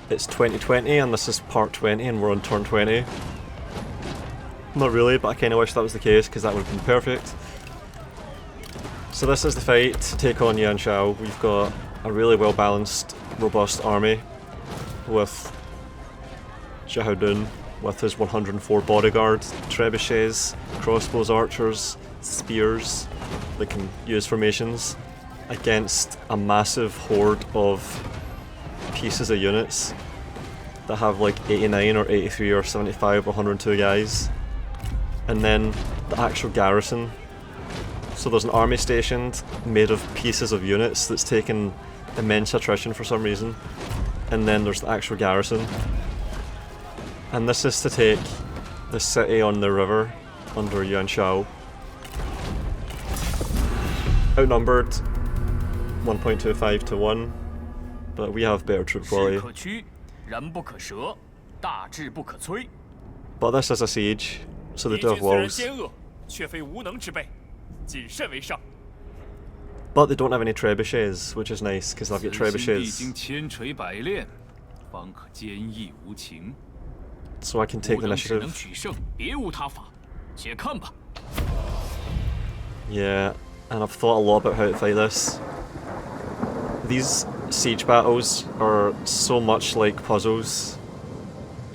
it's 2020 and this is part 20 and we're on turn 20. Not really, but I kinda wish that was the case because that would have been perfect. So this is the fight to take on Yuan Shao. We've got a really well balanced, robust army with Dun with his 104 bodyguards, trebuchets, crossbows, archers, spears that can use formations against a massive horde of pieces of units that have like 89 or 83 or 75 or 102 guys. And then the actual garrison. So there's an army stationed made of pieces of units that's taken immense attrition for some reason. And then there's the actual garrison. And this is to take the city on the river under Yuan Shao. Outnumbered 1.25 to 1, but we have better troop quality. But this is a siege, so they do have walls. But they don't have any trebuchets, which is nice, because I've got trebuchets. So I can take the initiative. Yeah, and I've thought a lot about how to fight this. These siege battles are so much like puzzles.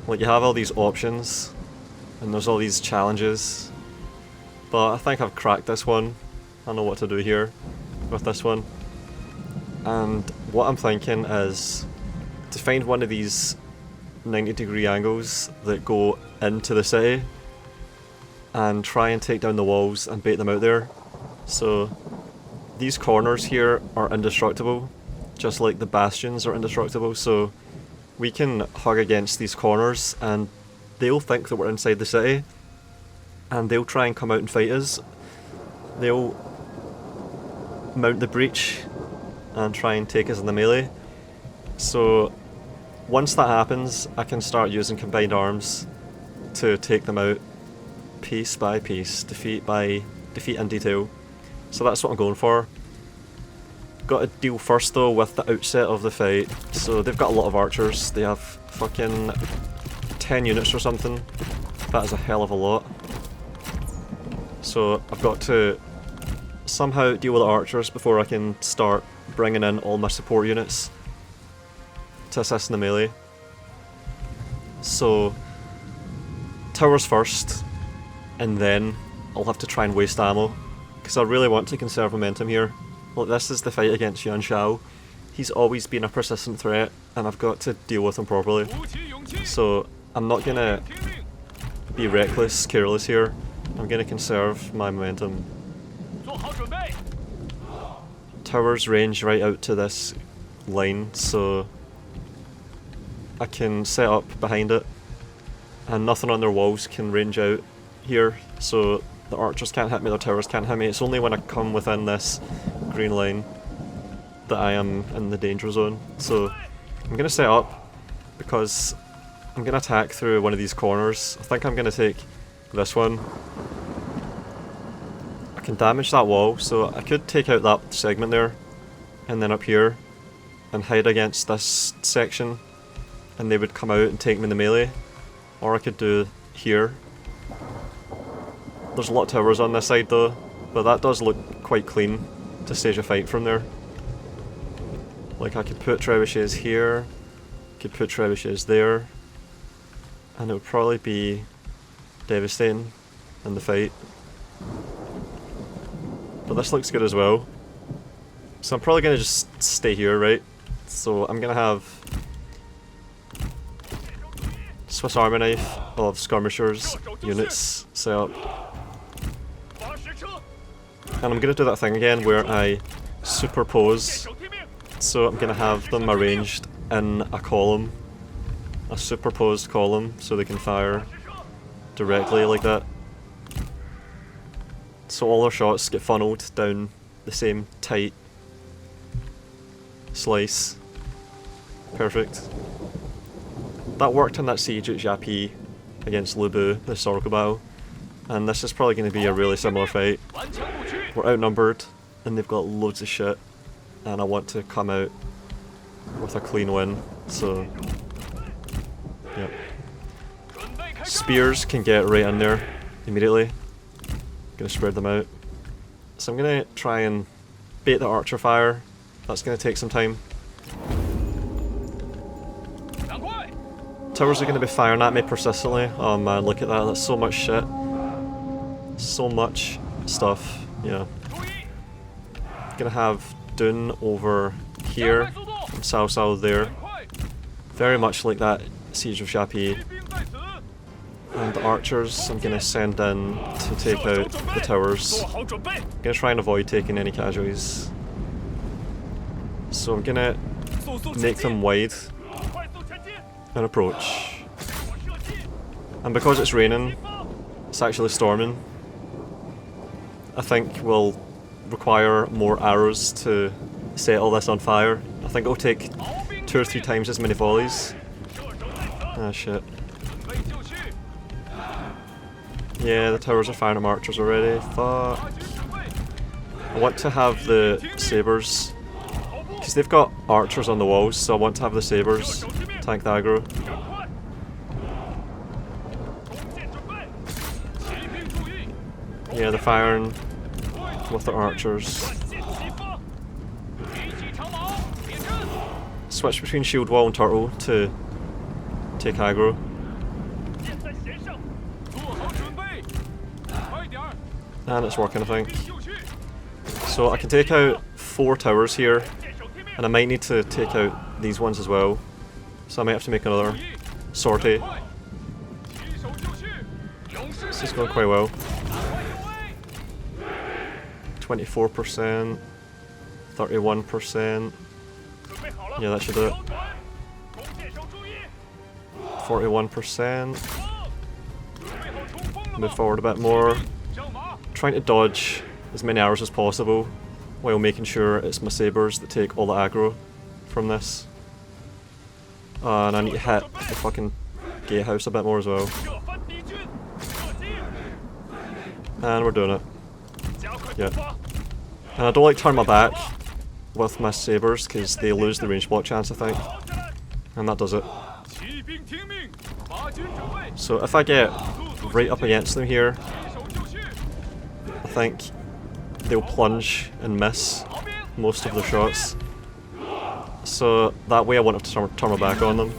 Like, you have all these options, and there's all these challenges. But I think I've cracked this one. I know what to do here with this one. And what I'm thinking is to find one of these 90-degree angles that go into the city and try and take down the walls and bait them out there. So these corners here are indestructible, just like the bastions are indestructible, so we can hug against these corners and they'll think that we're inside the city and they'll try and come out and fight us. They'll mount the breach and try and take us in the melee. So once that happens, I can start using combined arms to take them out piece by piece, defeat in detail. So that's what I'm going for. Got to deal first though with the outset of the fight. So they've got a lot of archers. They have fucking 10 units or something. That is a hell of a lot. So I've got to somehow deal with the archers before I can start bringing in all my support units to assist in the melee. So towers first, and then I'll have to try and waste ammo, because I really want to conserve momentum here. Like, this is the fight against Yuan Shao. He's always been a persistent threat, and I've got to deal with him properly. So I'm not gonna be reckless, careless here. I'm gonna conserve my momentum. Towers range right out to this line, so I can set up behind it, and nothing on their walls can range out here, so the archers can't hit me, the towers can't hit me. It's only when I come within this green line that I am in the danger zone. So I'm going to set up, because I'm going to attack through one of these corners. I think I'm going to take this one. I can damage that wall, so I could take out that segment there, and then up here, and hide against this section, and they would come out and take me in the melee. Or I could do here. There's a lot of towers on this side though, but that does look quite clean to stage a fight from there. Like, I could put trebuchets here, could put trebuchets there, and it would probably be devastating in the fight. But this looks good as well. So I'm probably going to just stay here, right? So I'm going to have Swiss Army knife of skirmishers units set up. And I'm going to do that thing again where I superpose. So I'm going to have them arranged in a column. A superposed column, so they can fire directly like that. So all their shots get funneled down the same tight slice. Perfect. That worked in that siege at Japi against Lubu, the historical battle. And this is probably going to be a really similar fight. We're outnumbered, and they've got loads of shit, and I want to come out with a clean win, so Yep. Spears can get right in there immediately. Gonna spread them out. So I'm gonna try and bait the archer fire. That's gonna take some time. Towers are gonna be firing at me persistently. Oh man, look at that. That's so much shit. So much stuff. Yeah. Gonna have Dun over here and Cao Cao there. Very much like that Siege of Chapi. And the archers I'm gonna send in to take out the towers. I'm gonna try and avoid taking any casualties. So I'm gonna make them wide and approach. And because it's raining, it's actually storming. I think we'll require more arrows to set all this on fire. I think it'll take 2 or 3 times as many volleys. Ah shit. Yeah, the towers are firing at archers already. Fuck. I want to have the sabers, because they've got archers on the walls, so I want to have the sabers tank the aggro. Yeah, they're firing with the archers. Switch between shield wall and turtle to take aggro. And it's working, I think. So I can take out 4 towers here, and I might need to take out these ones as well. So I might have to make another sortie. This is going quite well. 24%, 31%. Yeah, that should do it. 41%. Move forward a bit more. Trying to dodge as many arrows as possible while making sure it's my sabers that take all the aggro from this. And I need to hit the fucking gatehouse a bit more as well. And we're doing it. Yeah. And I don't like turn my back with my sabers because they lose the range block chance, I think. And that does it. So if I get right up against them here, I think they'll plunge and miss most of their shots. So that way I want to turn my back on them.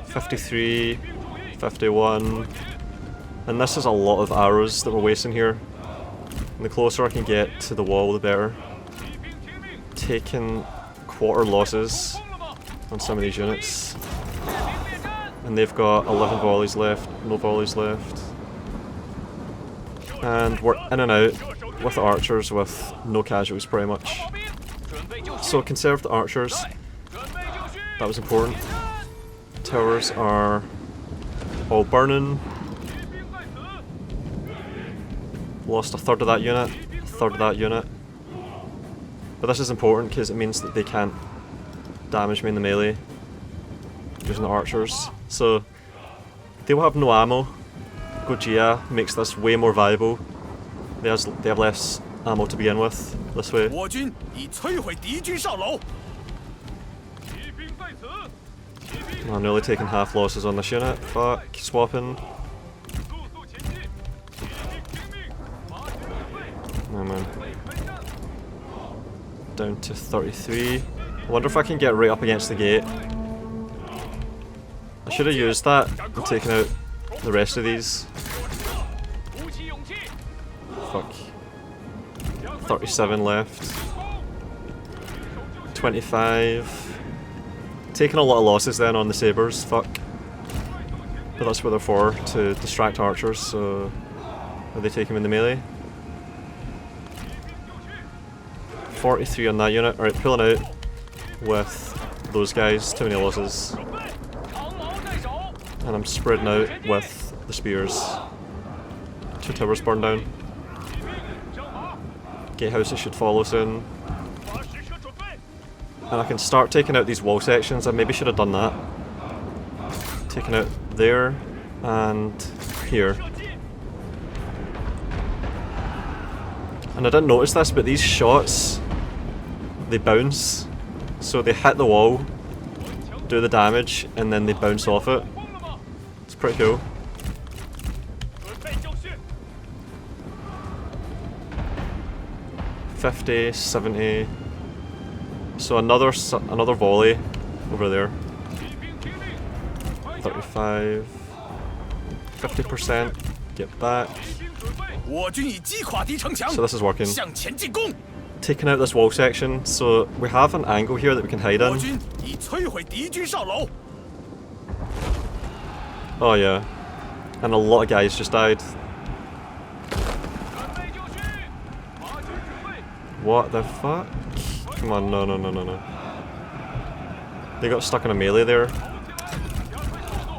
$53, $51, and this is a lot of arrows that we're wasting here. And the closer I can get to the wall, the better. Taking quarter losses on some of these units. And they've got 11 volleys left, no volleys left. And we're in and out with the archers with no casualties pretty much. So conserve the archers. That was important. Towers are all burning. Lost a third of that unit, a third of that unit. But this is important because it means that they can't damage me in the melee using the archers. So they will have no ammo. Gojia makes this way more viable. They have less ammo to begin with this way. I'm nearly taking half losses on this unit. Fuck, swapping. Oh man. Down to 33. I wonder if I can get right up against the gate. I should have used that and taken out the rest of these. Fuck. 37 left. 25. Taking a lot of losses then on the sabers, fuck. But that's what they're for, to distract archers, so are they taking in the melee? 43 on that unit. Alright, pulling out with those guys, too many losses. And I'm spreading out with the spears. 2 towers burned down. Gatehouses should follow soon. And I can start taking out these wall sections. I maybe should have done that. Taking out there and here. And I didn't notice this, but these shots, they bounce So they hit the wall, do the damage, and then they bounce off it. It's pretty cool. $50, $70. So another volley over there. 35, 50%. Get back. So this is working. Taking out this wall section, so we have an angle here that we can hide in. Oh yeah, and a lot of guys just died. What the fuck? Come on, no. They got stuck in a melee there.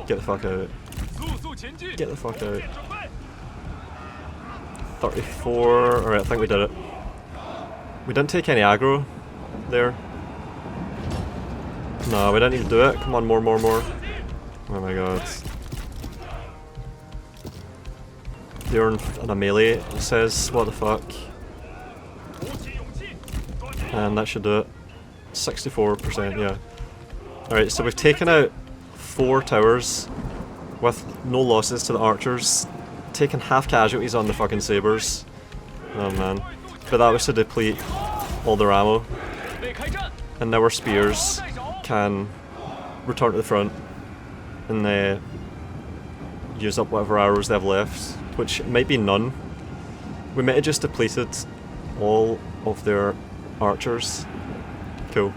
Get the fuck out. Get the fuck out. 34, alright, I think we did it. We didn't take any aggro there. No, we didn't need to do it. Come on, more. Oh my god. They're in a melee, it says. What the fuck? And that should do it. 64%, yeah. Alright, so we've taken out 4 towers with no losses to the archers. Taken half casualties on the fucking sabers. Oh man. But that was to deplete all their ammo. And now our spears can return to the front and they use up whatever arrows they have left, which might be none. We might have just depleted all of their archers. Cool.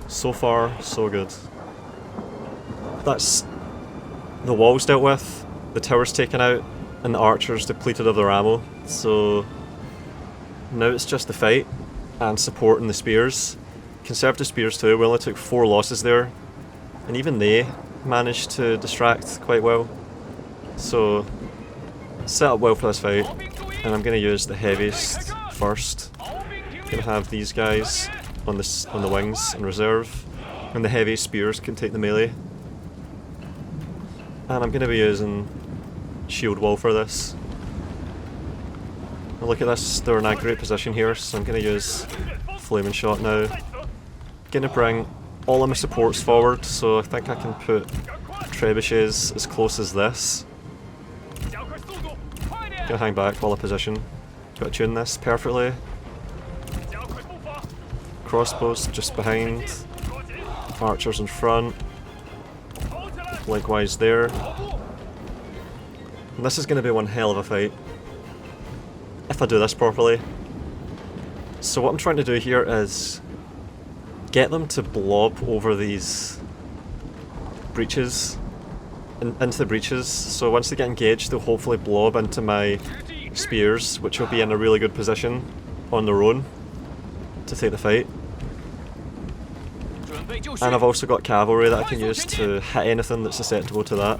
So far, so good. That's the walls dealt with, the towers taken out, and the archers depleted of their ammo. So now it's just the fight and supporting the spears. Conservative spears too, we only took 4 losses there, and even they managed to distract quite well. So set up well for this fight, and I'm going to use the heaviest first. Going to have these guys on the wings in reserve, and the heavy spears can take the melee. And I'm going to be using shield wall for this. Now look at this, they're in a great position here, so I'm going to use flaming shot now. Going to bring all of my supports forward, so I think I can put trebuchets as close as this. Going to hang back while I position. Got to tune this perfectly. Crossbows just behind. Archers in front. Likewise there. And this is going to be one hell of a fight if I do this properly. So what I'm trying to do here is get them to blob over these breaches, into the breaches, so once they get engaged they'll hopefully blob into my spears, which will be in a really good position on their own to take the fight. And I've also got cavalry that I can use to hit anything that's susceptible to that.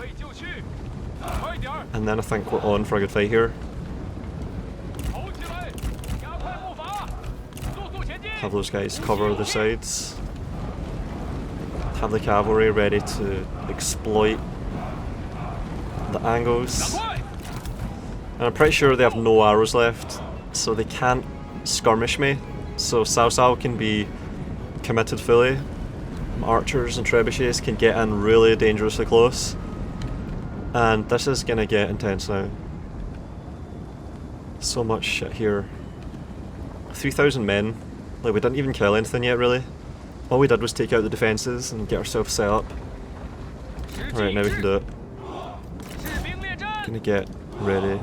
And then I think we're on for a good fight here. Have those guys cover the sides. Have the cavalry ready to exploit the angles. And I'm pretty sure they have no arrows left, so they can't skirmish me. So Cao Cao can be committed fully. Archers and trebuchets can get in really dangerously close. And this is gonna get intense now. So much shit here. 3,000 men. Like, we didn't even kill anything yet, really. All we did was take out the defences and get ourselves set up. Alright, now we can do it. Gonna get ready.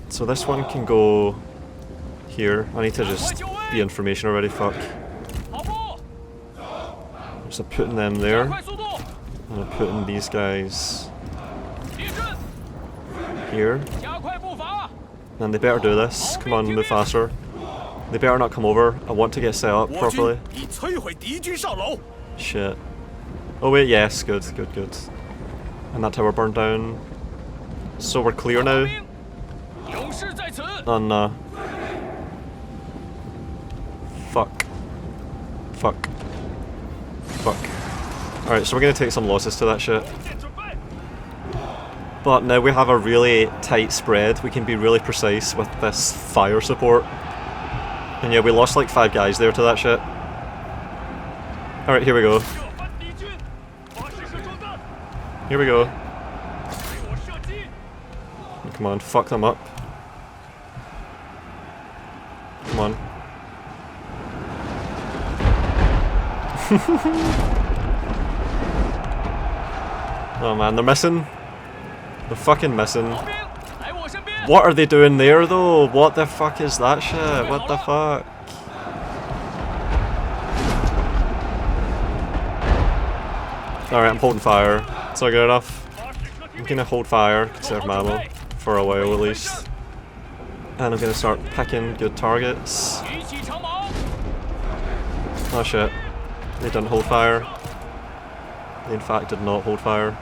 So this one can go here. I need to just be in formation already, fuck. So putting them there. And I'm putting these guys here. And they better do this. Come on, move faster. They better not come over. I want to get set up properly. Shit. Oh wait, yes, good. And that tower burned down. So we're clear now. Oh no. Fuck. Alright, so we're gonna take some losses to that shit. But now we have a really tight spread. We can be really precise with this fire support. And yeah, we lost like 5 guys there to that shit. Alright, here we go. Here we go. Come on, fuck them up. Come on. Oh man, they're missing. They're fucking missing. What are they doing there though? What the fuck is that shit? What the fuck? Alright, I'm holding fire. It's not good enough. I'm gonna hold fire, conserve my ammo, for a while at least. And I'm gonna start picking good targets. Oh shit. They didn't hold fire. They in fact did not hold fire.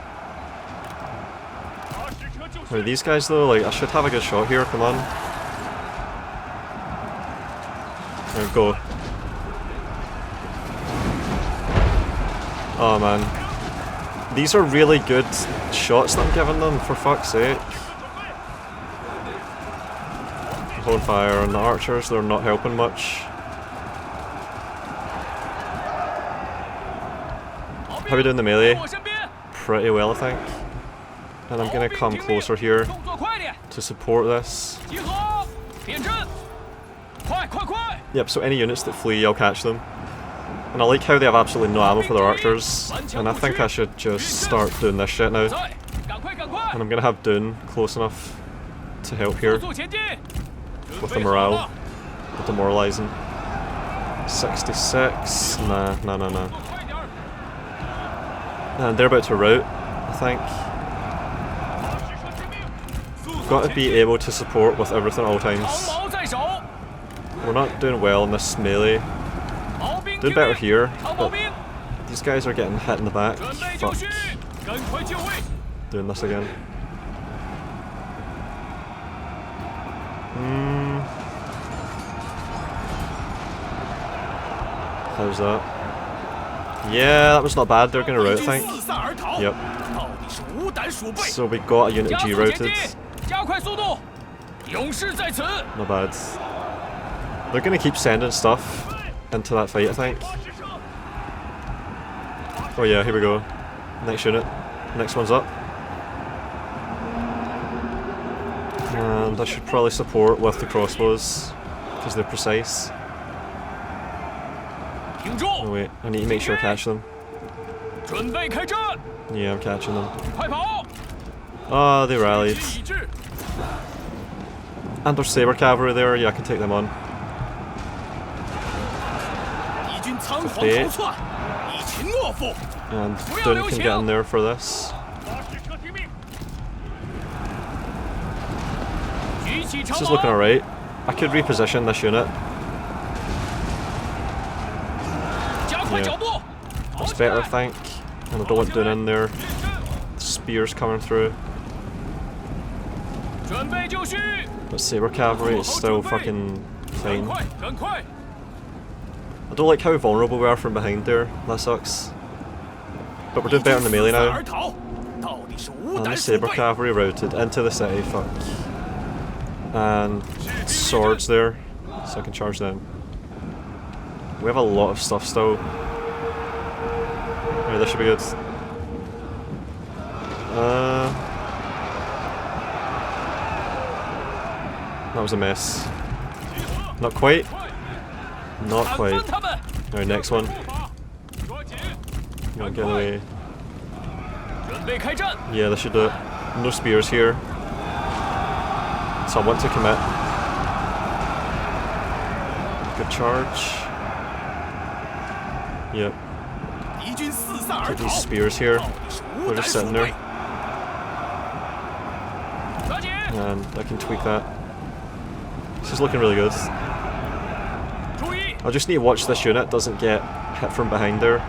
Wait, these guys though, like, I should have a good shot here, come on. There we go. Oh man. These are really good shots that I'm giving them, for fuck's sake. Hold fire on the archers, they're not helping much. How are we doing the melee? Pretty well, I think. And I'm gonna come closer here to support this. Yep, so any units that flee, I'll catch them. And I like how they have absolutely no ammo for their archers. And I think I should just start doing this shit now. And I'm gonna have Dune close enough to help here. With the morale. With demoralizing. 66. Nah. And they're about to rout, I think. Got to be able to support with everything at all times. We're not doing well in this melee. Doing better here, but these guys are getting hit in the back. Fuck. Doing this again. How's that? Yeah, that was not bad. They're gonna rout, I think. Yep. So we got a unit G routed. Not bad. They're gonna keep sending stuff into that fight, I think. Oh yeah, here we go. Next unit. Next one's up. And I should probably support with the crossbows, because they're precise. Oh wait, I need to make sure I catch them. Yeah, I'm catching them. Oh, they rallied. And there's saber cavalry there, yeah, I can take them on. 58. And Dun can get in there for this. This is looking alright. I could reposition this unit. Yeah. That's better, I think. And I don't want Dun in there. Spears coming through. But saber cavalry is still fucking fine. I don't like how vulnerable we are from behind there. That sucks. But we're doing better in the melee now. And the saber cavalry routed into the city, fuck. And swords there, so I can charge them. We have a lot of stuff still. Alright, this should be good. That was a mess. Not quite. Not quite. Alright, next one. Come on, get away. Yeah, this should do it. No spears here. So I want to commit. Good charge. Yep. Get these spears here. They're just sitting there. And I can tweak that. This is looking really good. I just need to watch this unit doesn't get hit from behind there.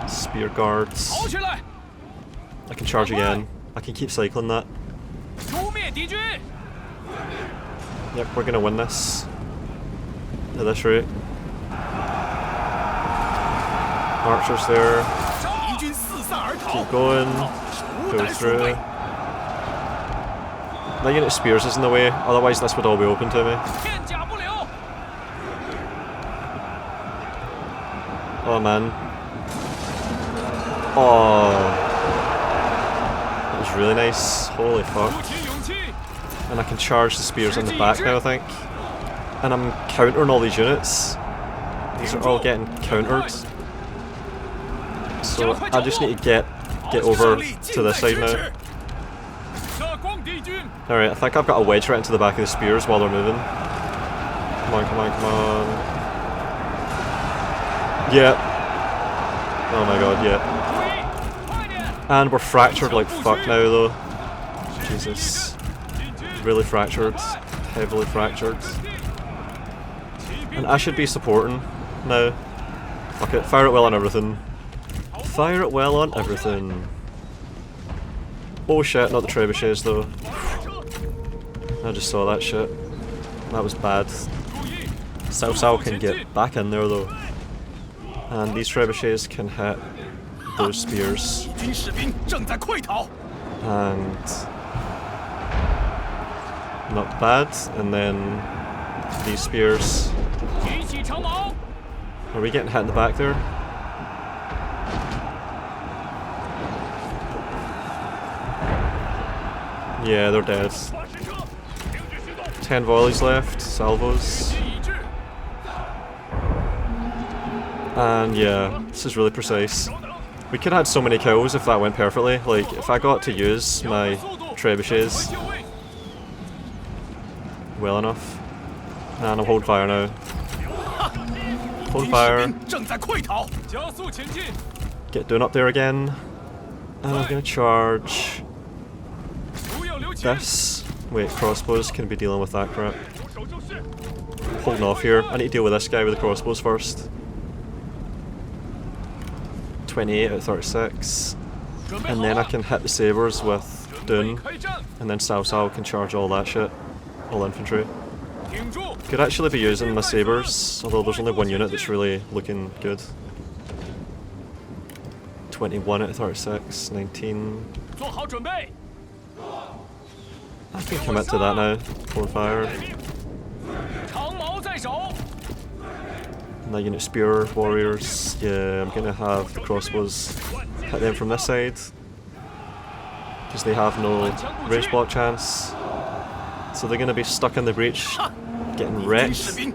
Spear guards. I can charge again. I can keep cycling that. Yep, we're gonna win this. At this rate. Archers there. Keep going. Go through. That unit of spears is in the way, otherwise this would all be open to me. Oh man. Oh. That was really nice. Holy fuck. And I can charge the spears in the back now, I think. And I'm countering all these units. These are all getting countered. So I just need to get over to this side now. Alright, I think I've got a wedge right into the back of the spears while they're moving. Come on, come on, come on. Yeah. Oh my god, yeah. And we're fractured like fuck now though. Jesus. Really fractured. Heavily fractured. And I should be supporting now. Fuck it, fire it well on everything. Fire it well on everything. Oh shit, not the trebuchets though. I just saw that shit. That was bad. Cao Cao can get back in there though. And these trebuchets can hit those spears. And not bad. And then these spears. Are we getting hit in the back there? Yeah, they're dead. 10 volleys left, salvos. And yeah, this is really precise. We could have had so many kills if that went perfectly. Like, if I got to use my trebuchets well enough. And I'm holding fire now. Hold fire. Get Dune up there again. And I'm gonna charge this. Wait, crossbows can be dealing with that crap. Holding off here. I need to deal with this guy with the crossbows first. 28 out of 36. And then I can hit the sabres with Dune. And then Cao Cao can charge all that shit. All infantry. Could actually be using my sabres, although there's only one unit that's really looking good. 21 out of 36, 19. I can commit to that now. Hold fire. And that unit spear warriors. Yeah, I'm gonna have the crossbows hit them from this side. Because they have no range block chance. So they're gonna be stuck in the breach, getting wrecked. And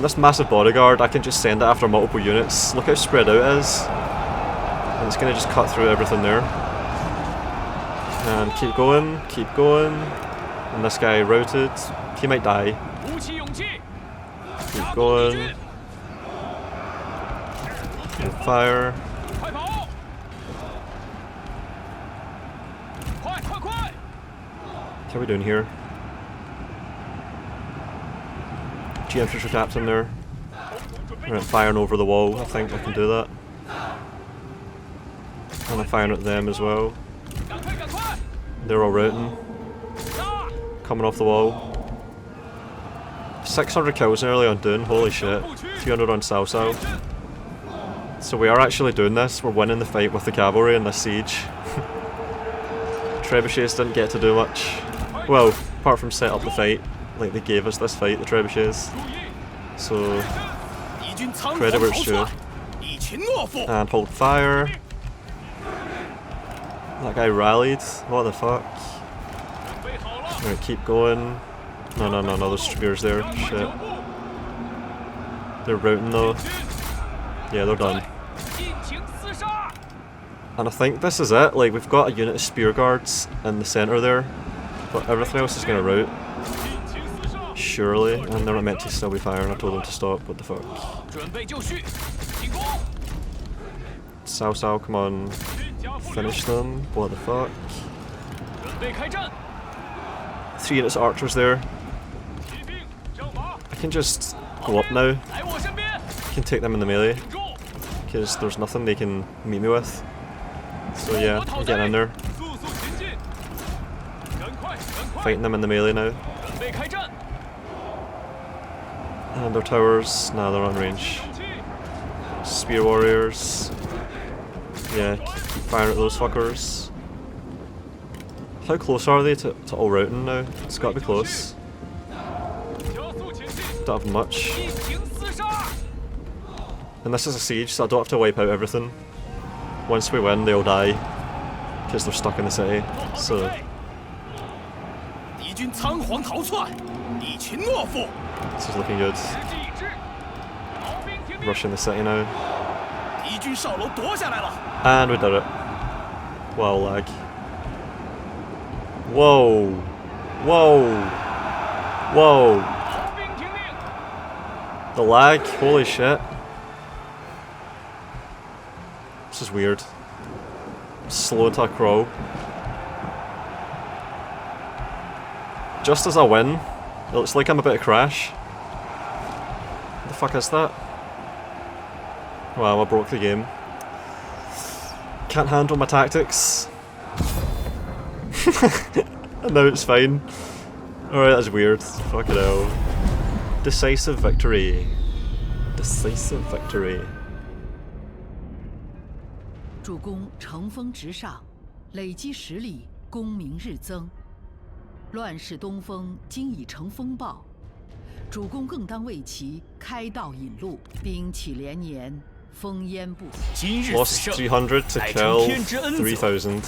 this massive bodyguard, I can just send it after multiple units. Look how spread out it is. And it's gonna just cut through everything there. And keep going, keep going. And this guy routed. He might die. Keep going. Keep fire. What are we doing here? G infantry captain there. Right, firing over the wall. I think I can do that. And I'm firing at them as well. They're all routing. Coming off the wall. 600 kills early on Dune, holy shit. 300 on Cao Cao. So we are actually doing this, we're winning the fight with the cavalry in this siege. Trebuchets didn't get to do much. Well, apart from set up the fight, like they gave us this fight, the trebuchets. So, credit where it's due. And hold fire. That guy rallied, what the fuck? Right, keep going. No, there's spears there, shit. They're routing though. Yeah, they're done. And I think this is it, like we've got a unit of spear guards in the centre there, but everything else is gonna rout. Surely, and they're not meant to still be firing, I told them to stop, what the fuck. Cao Cao, come on. Finish them, what the fuck. 3 units of archers there. I can just go up now. I can take them in the melee, because there's nothing they can meet me with. So yeah, I'm getting in there. Fighting them in the melee now. And their towers, nah, they're on range. Spear warriors. Yeah, keep firing at those fuckers. How close are they to all routing now? It's gotta be close. Don't have much. And this is a siege, so I don't have to wipe out everything. Once we win, they'll die. Because they're stuck in the city, so... This is looking good. Rushing the city now. And we did it. Wow, lag. Whoa! Whoa! Whoa! The lag? Holy shit. This is weird. Slow to a crawl. Just as I win, it looks like I'm about to crash. What the fuck is that? Wow, I broke the game. Can't handle my tactics. And now it's fine. Alright, that's weird. Fucking hell. Decisive victory. Decisive victory. 主公乘风直上，累积实力，功名日增。乱世东风今已成风暴，主公更当为其开道引路，兵器连年，烽烟不息。 Lost 300 to kill 3,000.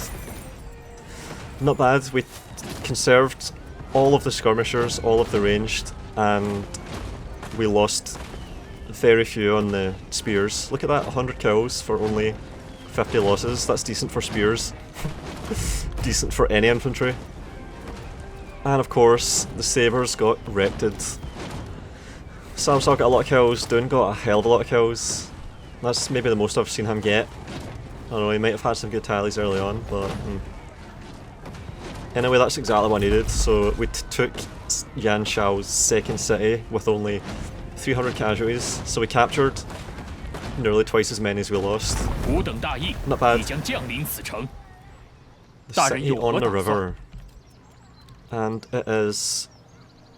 Not bad. We conserved all of the skirmishers, all of the ranged, and we lost very few on the spears. Look at that, 100 kills for only 50 losses. That's decent for spears. Decent for any infantry. And of course, the sabres got wrecked. Samsung got a lot of kills, Dune got a hell of a lot of kills. That's maybe the most I've seen him get. I don't know, he might have had some good tallies early on, but... Anyway, that's exactly what I needed. So we took Yuan Shao's second city with only 300 casualties. So we captured nearly twice as many as we lost. Not bad. The city on the river. And it is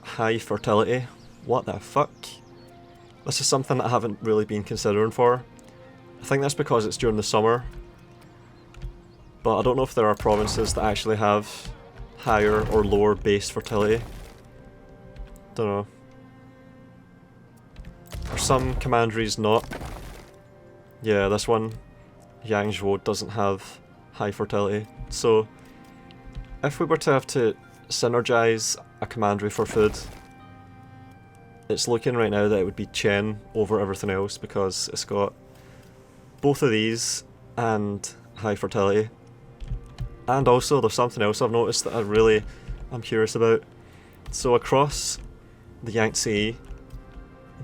high fertility. What the fuck? This is something that I haven't really been considering for. I think that's because it's during the summer. But I don't know if there are provinces that actually have higher or lower base fertility. Don't know. Are some commanderies not? Yeah, this one, Yangtze, doesn't have high fertility. So, if we were to have to synergize a commandery for food, it's looking right now that it would be Chen over everything else because it's got both of these and high fertility. And also there's something else I've noticed that I'm curious about. So across the Yangtze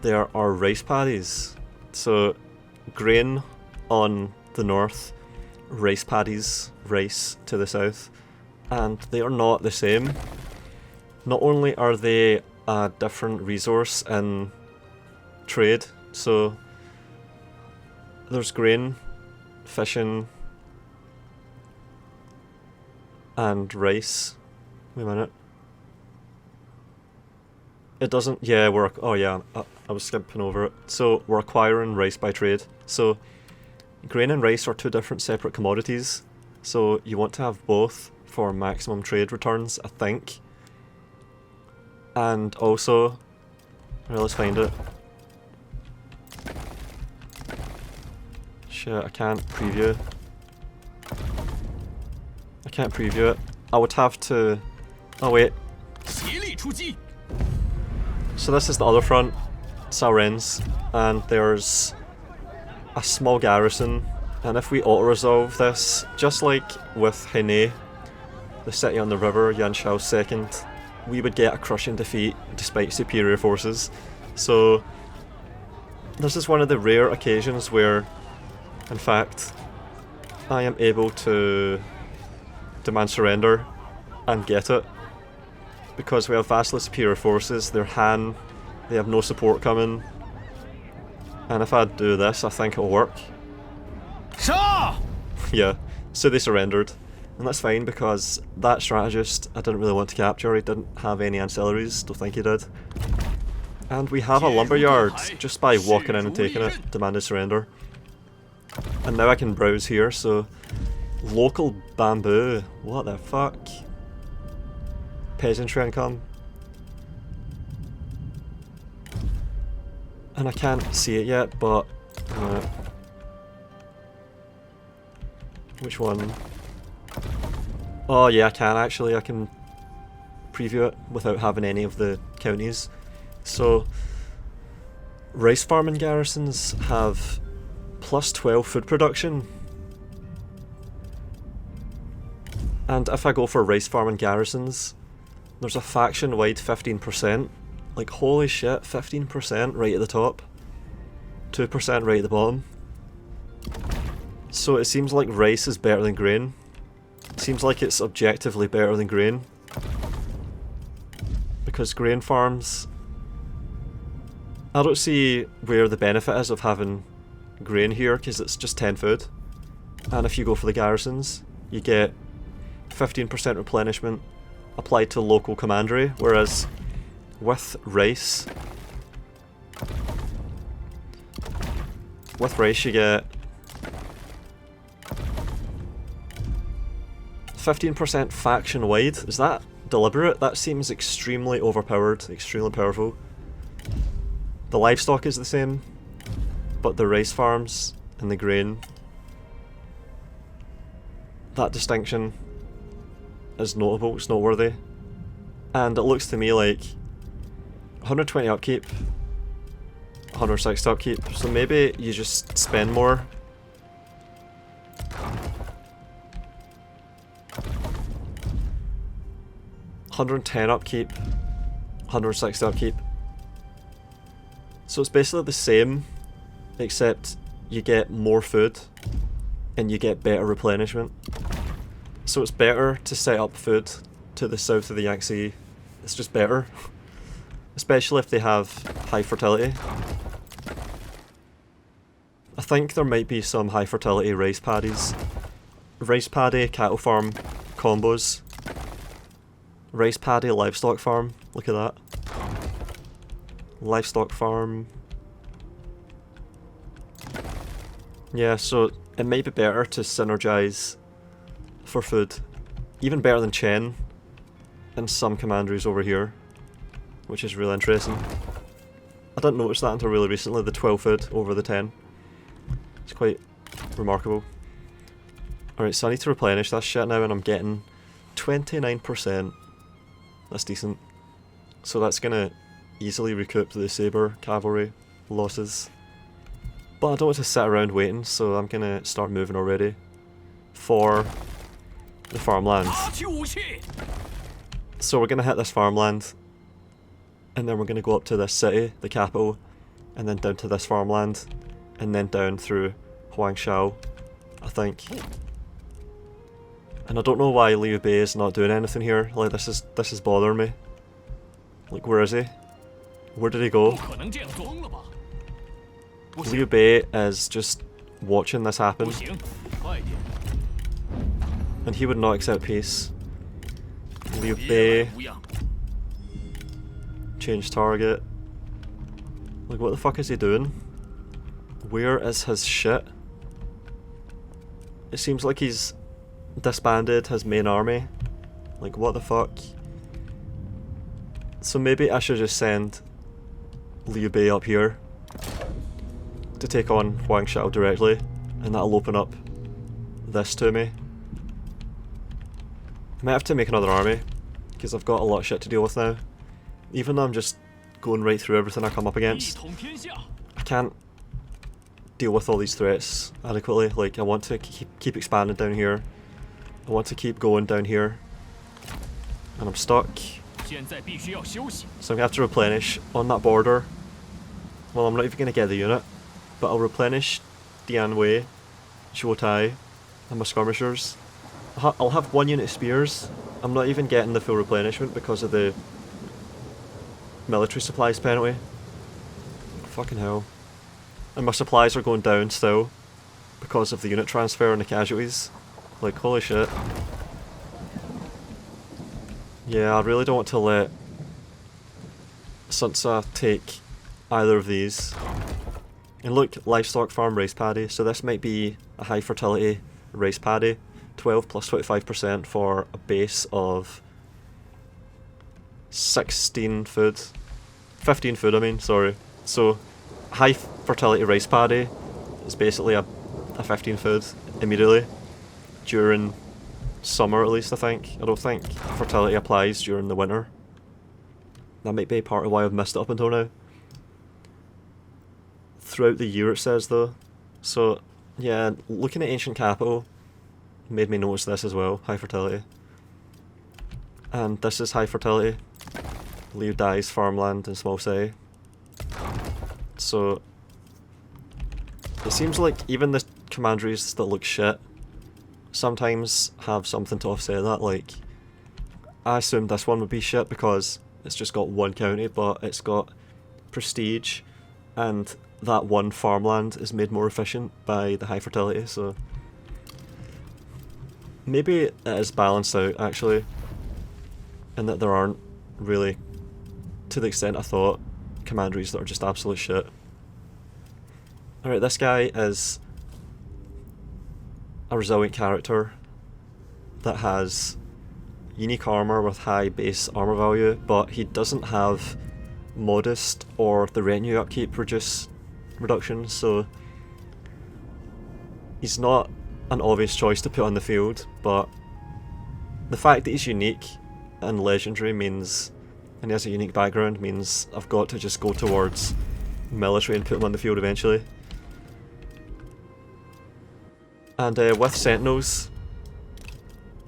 there are rice paddies. So grain on the north, rice paddies, rice to the south. And they are not the same. Not only are they a different resource in trade, so there's grain, fishing, and rice. Wait a minute. It doesn't, yeah, oh yeah, I was skipping over it. So we're acquiring rice by trade. So grain and rice are two different separate commodities. So you want to have both for maximum trade returns, I think. And also, well, let's find it. Shit, I can't preview. I can't preview it. I would have to... Oh wait. So this is the other front, Cao Ren's, and there's a small garrison. And if we auto-resolve this, just like with Henei, the city on the river, Yuan Shao's second, we would get a crushing defeat despite superior forces. So this is one of the rare occasions where, in fact, I am able to demand surrender and get it. Because we have vastly superior forces, they're Han, they have no support coming. And if I do this, I think it'll work. Yeah, so they surrendered. And that's fine because that strategist I didn't really want to capture, he didn't have any ancillaries, don't think he did. And we have a lumberyard just by walking in and taking it, demanded surrender. And now I can browse here, so... Local bamboo, what the fuck? Peasantry income. And I can't see it yet, but Right. Which one? Oh yeah, I can actually. I can preview it without having any of the counties. So, rice farming garrisons have plus 12 food production. And if I go for rice farming garrisons, there's a faction-wide 15%. Like, holy shit, 15% right at the top. 2% right at the bottom. So it seems like rice is better than grain. It seems like it's objectively better than grain. Because grain farms... I don't see where the benefit is of having grain here, because it's just 10 food. And if you go for the garrisons, you get 15% replenishment applied to local commandery, whereas with rice you get 15% faction wide. Is that deliberate? That seems extremely overpowered, extremely powerful. The livestock is the same, but the rice farms and the grain, that distinction is notable, it's noteworthy. And it looks to me like 120 upkeep, 160 upkeep, so maybe you just spend more. $110 upkeep, 160 upkeep. So it's basically the same, except you get more food and you get better replenishment. So it's better to set up food to the south of the Yangtze. It's just better. Especially if they have high fertility. I think there might be some high fertility rice paddies. Rice paddy cattle farm combos. Rice paddy livestock farm. Look at that. Livestock farm. Yeah, so it might be better to synergize for food. Even better than Chen and some commanderies over here, which is really interesting. I didn't notice that until really recently, the 12 food over the 10. It's quite remarkable. Alright, so I need to replenish that shit now and I'm getting 29%. That's decent. So that's gonna easily recoup the saber cavalry losses. But I don't want to sit around waiting, so I'm gonna start moving already for the farmland. So we're gonna hit this farmland, and then we're gonna go up to this city, the capital, and then down to this farmland, and then down through Yuan Shao, I think. And I don't know why Liu Bei is not doing anything here. Like, this is bothering me. Like, where is he? Where did he go? Liu Bei is just watching this happen. And he would not accept peace. Liu Bei. Change target. Like, what the fuck is he doing? Where is his shit? It seems like he's disbanded his main army. Like, what the fuck? So maybe I should just send Liu Bei up here to take on Yuan Shao directly, and that'll open up this to me. I might have to make another army, because I've got a lot of shit to deal with now. Even though I'm just going right through everything I come up against, I can't deal with all these threats adequately. Like, I want to keep expanding down here. I want to keep going down here. And I'm stuck. So I'm going to have to replenish on that border. Well, I'm not even going to get the unit, but I'll replenish Dianwei, Zhuotai, and my skirmishers. I'll have 1 unit spears. I'm not even getting the full replenishment because of the military supplies penalty. Fucking hell. And my supplies are going down still because of the unit transfer and the casualties. Like, holy shit. Yeah, I really don't want to let Sun Tzu take either of these. And look, livestock farm rice paddy, so this might be a high fertility rice paddy. 12 plus 25% for a base of 16 food. 15 food, I mean, sorry. So, high fertility rice paddy It's basically a 15 food immediately during summer, at least I think. I don't think fertility applies during the winter. That might be part of why I've missed it up until now. Throughout the year it says though. So yeah, looking at ancient capital made me notice this as well, high fertility. And this is high fertility. Liu Dai's farmland in small city. So it seems like even the commanderies that look shit sometimes have something to offset that. Like, I assumed this one would be shit because it's just got one county, but it's got prestige, and that one farmland is made more efficient by the high fertility, so maybe it is balanced out actually, and that there aren't really, to the extent I thought, commanderies that are just absolute shit. Alright, this guy is a resilient character that has unique armour with high base armour value, but he doesn't have modest or the retinue upkeep reductions, so he's not an obvious choice to put on the field, but the fact that he's unique and legendary means, and he has a unique background, means I've got to just go towards military and put him on the field eventually. And with Sentinels,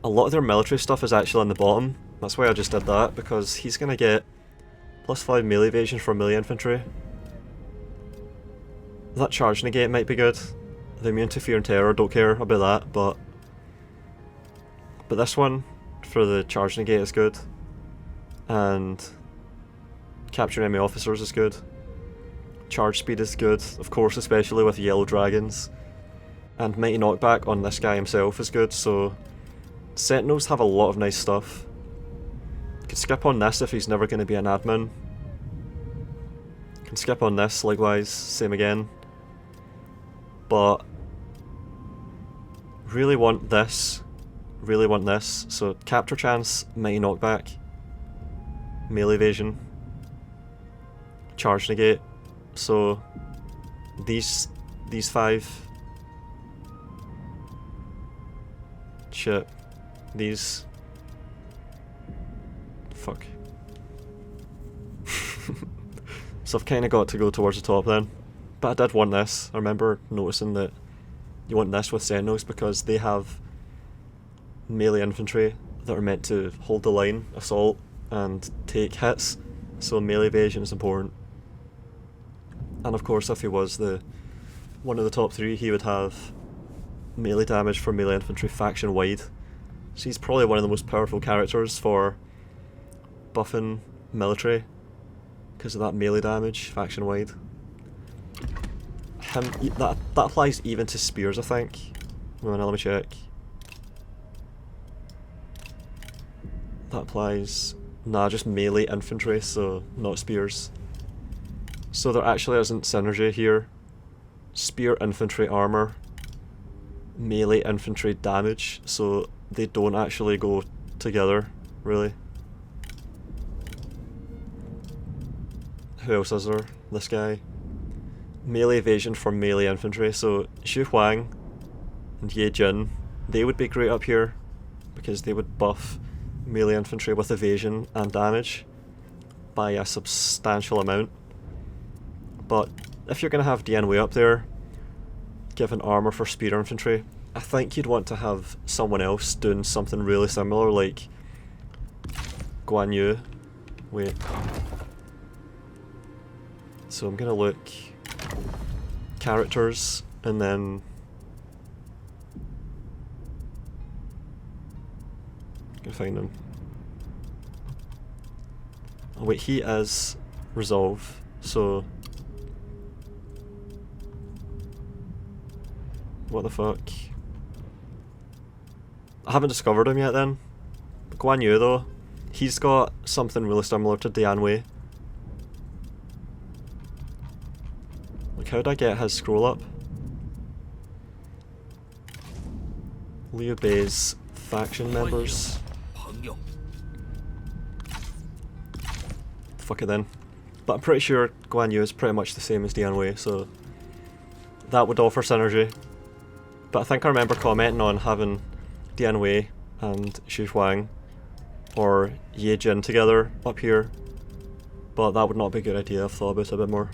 a lot of their military stuff is actually on the bottom. That's why I just did that, because he's going to get +5 melee evasion for melee infantry. That charge negate might be good. The immune to fear and terror, don't care about that, but this one for the charge negate is good. And capture enemy officers is good. Charge speed is good, of course, especially with yellow dragons. And mighty knockback on this guy himself is good, so Sentinels have a lot of nice stuff. Could skip on this if he's never going to be an admin. Can skip on this, likewise, same again. But really want this, so capture chance, mighty knockback, melee evasion, charge negate, so these 5, shit, these, fuck. So I've kind of got to go towards the top then, but I did want this. I remember noticing that you want this with Sentinels because they have melee infantry that are meant to hold the line, assault, and take hits, so melee evasion is important. And of course, if he was one of the top 3, he would have melee damage for melee infantry faction wide. So he's probably one of the most powerful characters for buffing military because of that melee damage faction wide. That applies even to spears, I think. Let me check. That applies, nah, just melee infantry, so not spears. So there actually isn't synergy here. Spear infantry armor, melee infantry damage, so they don't actually go together, really. Who else is there? This guy. Melee evasion for melee infantry, so Xu Huang and Ye Jin, they would be great up here because they would buff melee infantry with evasion and damage by a substantial amount. But if you're going to have Dian Wei up there, given armor for spear infantry, I think you'd want to have someone else doing something really similar, like Guan Yu. Wait. So I'm gonna look characters and then gonna find him. Oh wait, he is resolve, so what the fuck? I haven't discovered him yet then. Guan Yu though, he's got something really similar to Dian Wei. Like, how'd I get his scroll up? Liu Bei's faction members. Fuck it then. But I'm pretty sure Guan Yu is pretty much the same as Dian Wei, so that would offer synergy. But I think I remember commenting on having Dian Wei and Xu Huang or Ye Jin together up here, but that would not be a good idea. I've thought about it a bit more.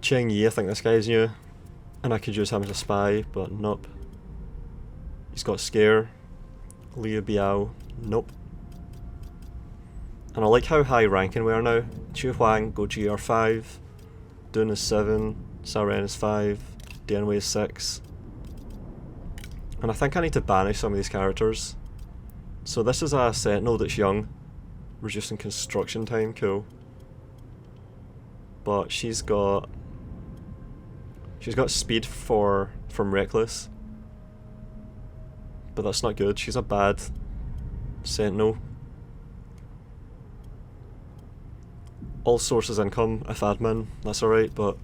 Cheng Yi, I think this guy's new, and I could use him as a spy, but nope. He's got Scare. Liu Biao, nope. And I like how high ranking we are now. Xu Huang, go GR5, Dun is 7, Cao Ren is 5, Dian Wei is 6. And I think I need to banish some of these characters. So this is a sentinel that's young, reducing construction time, cool. But she's got speed from reckless. But that's not good, she's a bad sentinel. All sources income if admin, that's alright, but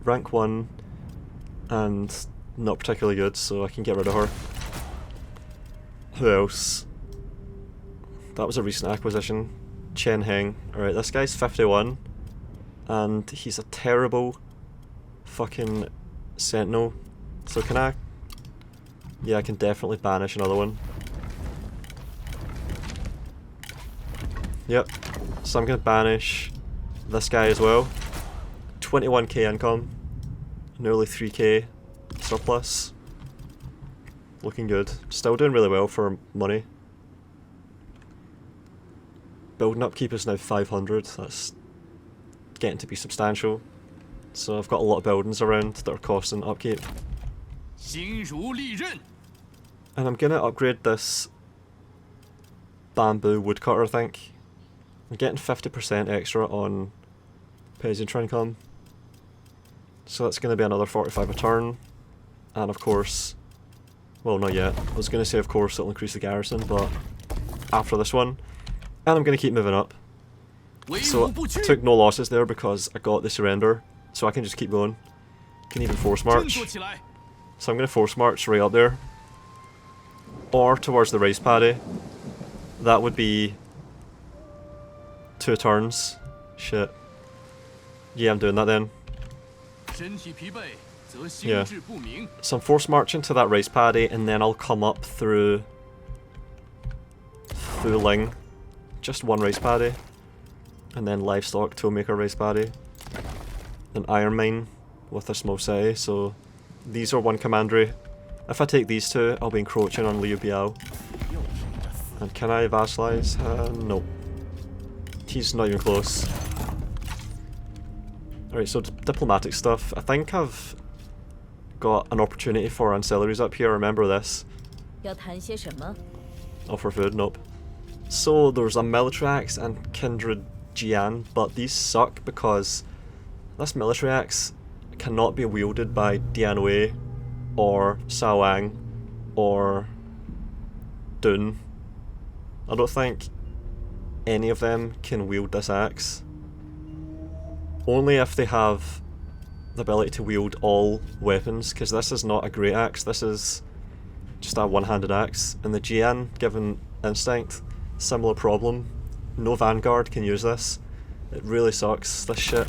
rank 1 and not particularly good, so I can get rid of her. Who else? That was a recent acquisition. Chen Heng. Alright, this guy's 51 and he's a terrible fucking sentinel. So can I? Yeah, I can definitely banish another one. Yep. So I'm gonna banish this guy as well. 21k income. Nearly 3k surplus. Looking good. Still doing really well for money. Building upkeep is now 500. That's getting to be substantial. So I've got a lot of buildings around that are costing upkeep. And I'm gonna upgrade this bamboo woodcutter, I think. I'm getting 50% extra on peasantry income. So that's gonna be another 45 a turn. And of course, well, not yet. I was gonna say of course it'll increase the garrison, but after this one. And I'm gonna keep moving up. So I took no losses there because I got the surrender. So I can just keep going. Can even force march. So I'm gonna force march right up there. Or towards the rice paddy. That would be 2 turns. Shit. Yeah, I'm doing that then. Yeah. So I'm force marching to that rice paddy and then I'll come up through Fuling. Just one rice paddy. And then livestock toolmaker rice paddy. An iron mine with a small city, so these are one commandery. If I take these two, I'll be encroaching on Liu Biao. And can I vassalize? No. He's not even close. Alright, so diplomatic stuff. I think I've got an opportunity for ancillaries up here, remember this. Offer food, nope. So there's a military axe and kindred Jian, but these suck because this military axe cannot be wielded by Dian Wei or Sao Wang or Dun. I don't think any of them can wield this axe. Only if they have the ability to wield all weapons, because this is not a great axe, this is just a one-handed axe. And the Jian, given instinct, similar problem. No vanguard can use this. It really sucks, this shit.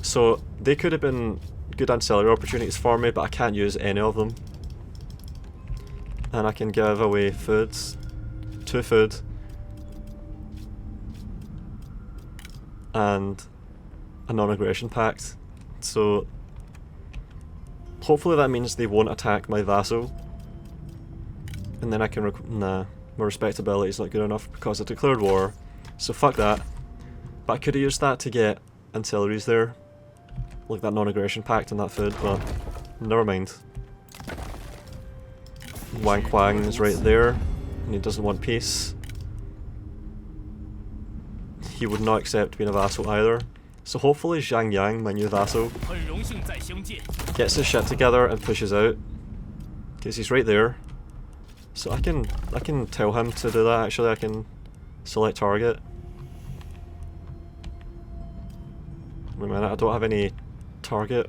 So they could have been good ancillary opportunities for me, but I can't use any of them. And I can give away food. 2 food. And a non-aggression pact. So hopefully that means they won't attack my vassal. And then I can nah, my respectability is not good enough because I declared war. So fuck that. But I could have used that to get ancillaries there. Like that non-aggression pact and that food, but never mind. Wang Quang is right there, and he doesn't want peace. He would not accept being a vassal either. So hopefully Zhang Yang, my new vassal, gets his shit together and pushes out. Because he's right there. So I can tell him to do that actually, I can select target. Wait a minute, I don't have any target.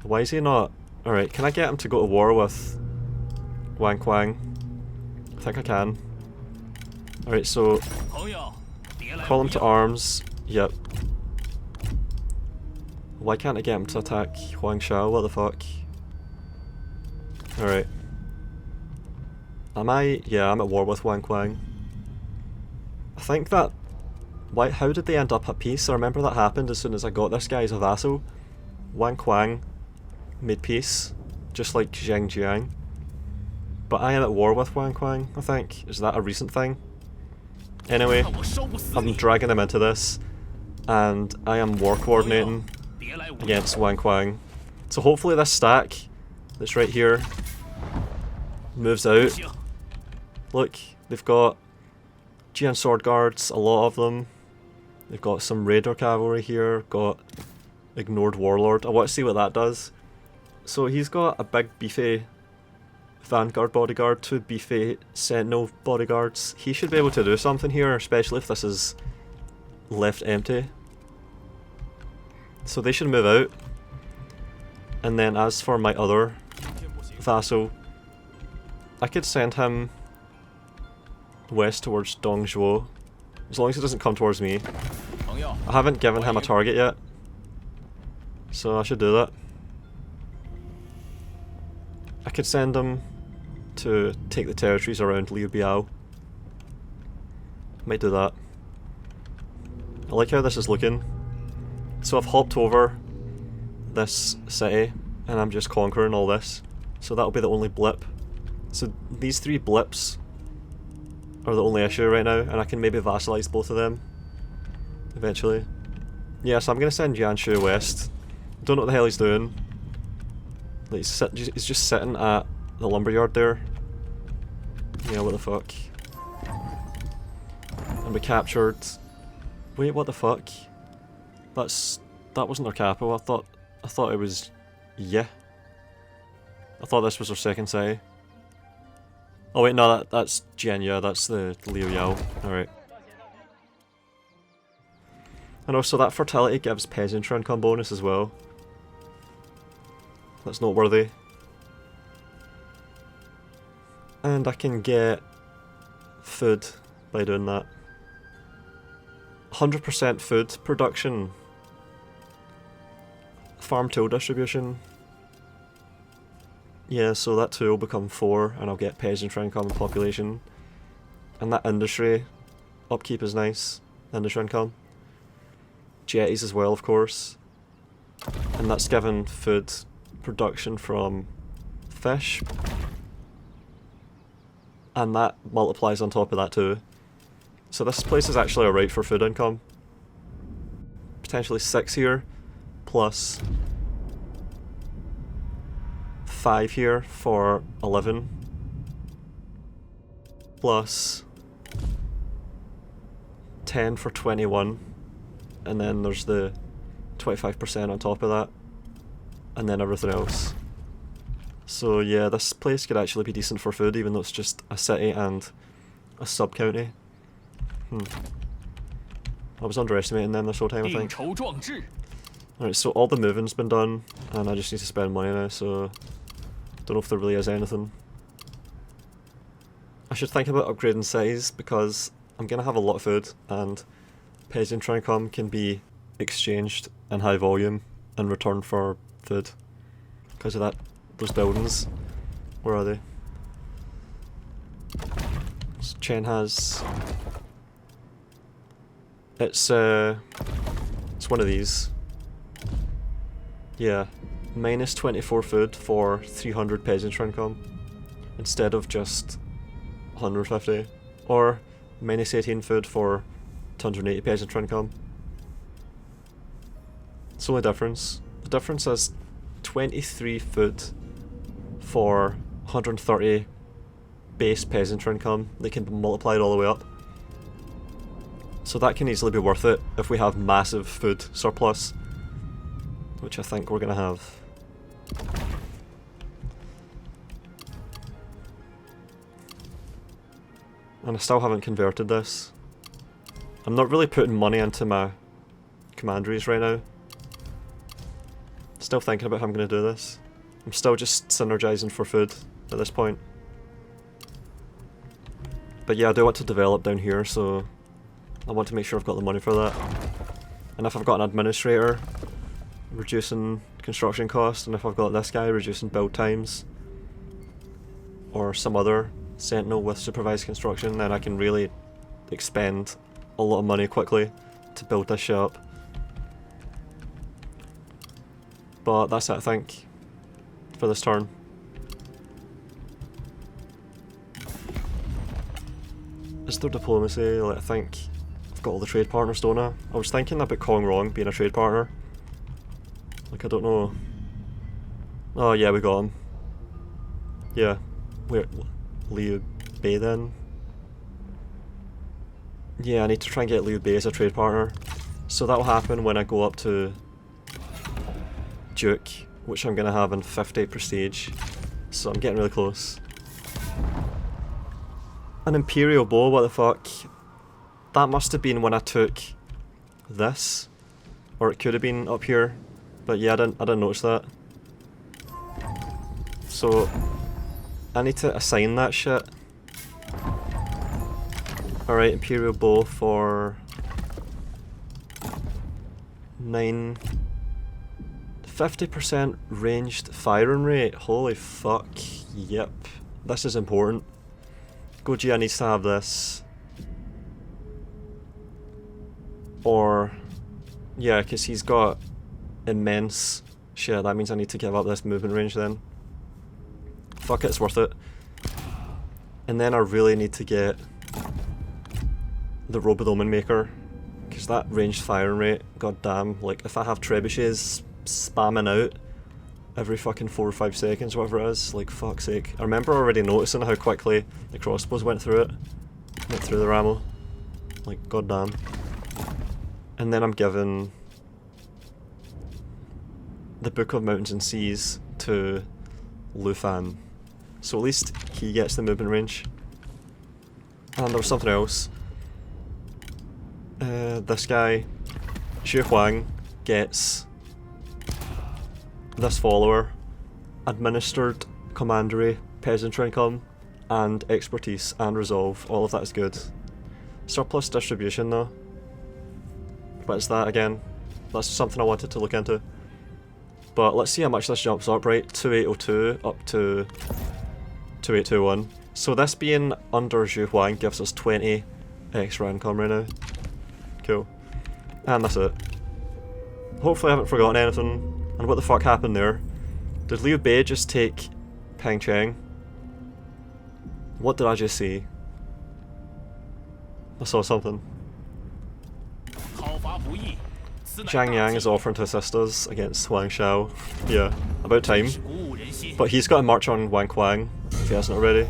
Why is he not? Alright, can I get him to go to war with Wang Quang? I think I can. Alright, so call him to arms. Yep. Why can't I get him to attack Yuan Shao? What the fuck? Alright. Am I? Yeah, I'm at war with Wang Quang. I think that... Why? How did they end up at peace? I remember that happened as soon as I got this guy as a vassal. Wang Quang made peace, just like Zheng Jiang. But I am at war with Wang Quang, I think. Is that a recent thing? Anyway, I'm dragging him into this, and I am war coordinating against Wang Quang. So hopefully this stack that's right here moves out. Look, they've got Jian sword guards, a lot of them. They've got some raider cavalry here, got ignored warlord. I want to see what that does. So he's got a big beefy vanguard bodyguard, 2 beefy sentinel bodyguards. He should be able to do something here, especially if this is left empty. So they should move out. And then as for my other vassal, I could send him west towards Dongzhuo, as long as he doesn't come towards me. I haven't given him a target yet, so I should do that. I could send him to take the territories around Liu Biao. Might do that. I like how this is looking. So I've hopped over this city and I'm just conquering all this. So that'll be the only blip. So these 3 blips are the only issue right now, and I can maybe vassalize both of them eventually. Yeah, so I'm gonna send Yuan Shao west. Don't know what the hell he's doing. Like, he's just sitting at the lumberyard there. Yeah, what the fuck. And we captured... Wait, what the fuck? That wasn't our capital. I thought it was... Yeah. I thought this was our second city. Oh wait, no, that's Jianya, that's the Liu Yao. Alright. And also that fertility gives peasantry income bonus as well. That's noteworthy. And I can get food by doing that. 100% food production. Farm tool distribution. Yeah, so that too will become 4, and I'll get peasantry income and population. And that industry upkeep is nice. Industry income. Jetties as well, of course. And that's given food production from fish. And that multiplies on top of that too. So this place is actually alright for food income. Potentially 6 here, plus 5 here for 11, plus 10 for 21, and then there's the 25% on top of that, and then everything else. So yeah, this place could actually be decent for food, even though it's just a city and a sub-county. I was underestimating them this whole time, I think. Alright, so all the moving's been done, and I just need to spend money now, so... Don't know if there really is anything. I should think about upgrading cities, because I'm gonna have a lot of food, and peasantry income can be exchanged in high volume in return for food. Because of that, those buildings. Where are they? So Chen has... It's one of these. Yeah. Minus 24 food for 300 peasantry income. Instead of just 150. Or minus 18 food for 280 peasantry income. It's the only difference. The difference is 23 food for 130 base peasantry income. They can be multiplied all the way up. So that can easily be worth it if we have massive food surplus. Which I think we're gonna have. And I still haven't converted this. I'm not really putting money into my commanderies right now. Still thinking about how I'm going to do this. I'm still just synergizing for food at this point. But yeah, I do want to develop down here, so I want to make sure I've got the money for that. And if I've got an administrator, reducing construction costs, and if I've got this guy reducing build times, or some other sentinel with supervised construction, then I can really expend a lot of money quickly to build this shit up. But that's it, I think, for this turn. Is there diplomacy? Like, I think I've got all the trade partners, don't I? I was thinking about Kong Rong being a trade partner. Like, I don't know. Oh yeah, we got him. Yeah. Where? Liu Bei then? Yeah, I need to try and get Liu Bei as a trade partner. So that'll happen when I go up to Duke, which I'm gonna have in 50 prestige. So I'm getting really close. An Imperial bow, what the fuck? That must have been when I took this. Or it could have been up here. But yeah, I didn't notice that. So I need to assign that shit. Alright, Imperial bow for 9. 50% ranged firing rate. Holy fuck. Yep. This is important. Gojia needs to have this. Or yeah, because he's got immense shit. That means I need to give up this movement range then. Fuck it, it's worth it. And then I really need to get the Robodomin Maker, because that ranged firing rate, god damn, like if I have trebuchets spamming out every fucking 4 or 5 seconds, whatever it is, like fuck's sake. I remember already noticing how quickly the crossbows went through it. Went through the ammo. Like, god damn. And then I'm giving the Book of Mountains and Seas to Lu Fan. So at least he gets the movement range. And there was something else. This guy, Xu Huang, gets this follower, administered commandery, peasantry income, and expertise and resolve. All of that is good. Surplus distribution though. But it's that again. That's something I wanted to look into. But let's see how much this jumps up, right? 2802 up to 2821. So this being under Xu Huang gives us 20 extra income right now. Cool. And that's it. Hopefully I haven't forgotten anything. And what the fuck happened there? Did Liu Bei just take Pengcheng? What did I just see? I saw something. Zhang Yang is offering to assist us against Wang Shao. Yeah, about time. But he's got to march on Wang Quang, if he hasn't already.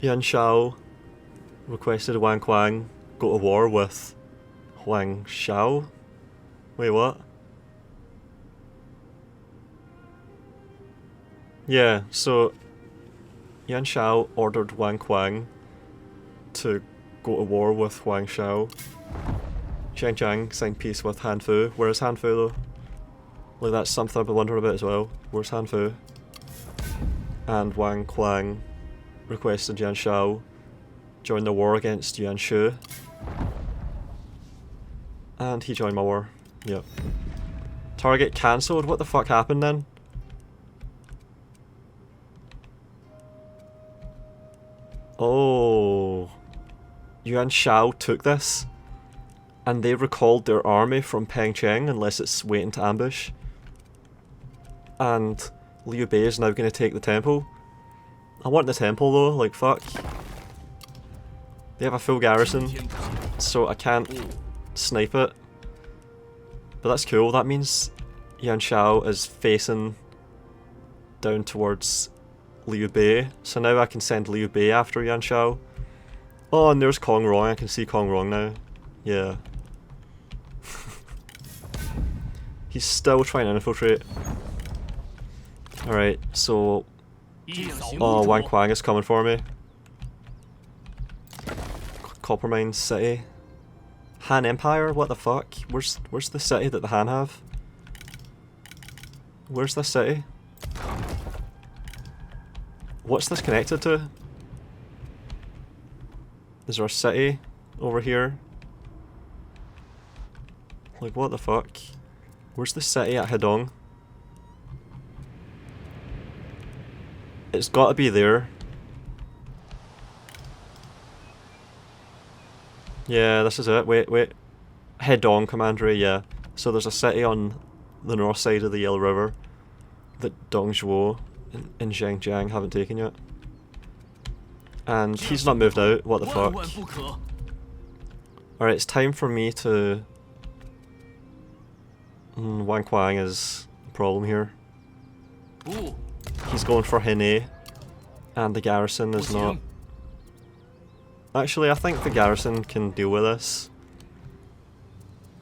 Yuan Shao requested Wang Quang go to war with Wang Shao? Wait, what? Yeah, so Yuan Shao ordered Wang Quang to go to war with Wang Shao. Zhang Jiang signed peace with Han Fu. Where is Han Fu though? Like, that's something I've been wondering about as well. Where's Han Fu? And Wang Quang requested Yuan Shao join the war against Yuan Shu. And he joined my war. Yep. Target cancelled? What the fuck happened then? Oh. Yuan Shao took this, and they recalled their army from Pengcheng unless it's waiting to ambush. And Liu Bei is now going to take the temple. I want the temple though, like fuck. They have a full garrison, so I can't snipe it. But that's cool, that means Yuan Shao is facing down towards Liu Bei. So now I can send Liu Bei after Yuan Shao. Oh, and there's Kong Rong. I can see Kong Rong now. Yeah. He's still trying to infiltrate. Alright, so... Oh, Wang Quang is coming for me. Coppermine City. Han Empire? What the fuck? Where's the city that the Han have? Where's this city? What's this connected to? Is there a city over here? Like, what the fuck? Where's the city at Hedong? It's gotta be there. Yeah, this is it. Wait. Hedong Commandery, yeah. So there's a city on the north side of the Yellow River that Dongzhuo and Zhangjiang haven't taken yet. And he's not moved out, what the fuck. Alright, it's time for me to... Wang Quang is a problem here. He's going for Henei, and the garrison is not... Actually, I think the garrison can deal with this.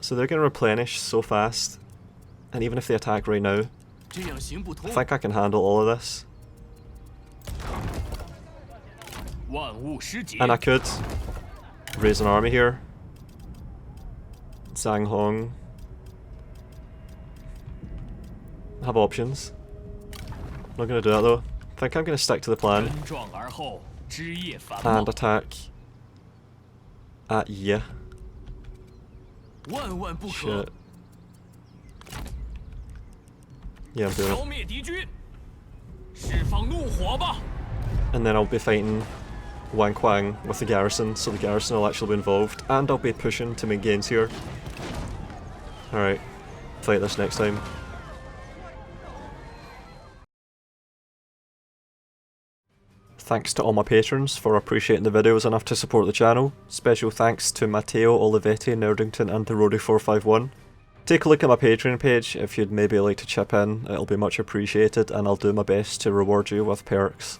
So they're going to replenish so fast, and even if they attack right now, I think I can handle all of this. And I could raise an army here. Zhang Hong. I have options. Not going to do that though. I think I'm going to stick to the plan. And attack at Ye. Shit. Yeah, I'm doing it. And then I'll be fighting Wang Quang with the garrison, so the garrison will actually be involved. And I'll be pushing to make gains here. Alright, fight this next time. Thanks to all my patrons for appreciating the videos enough to support the channel. Special thanks to Matteo, Olivetti, Nerdington and the Roadie451. Take a look at my Patreon page if you'd maybe like to chip in, it'll be much appreciated and I'll do my best to reward you with perks.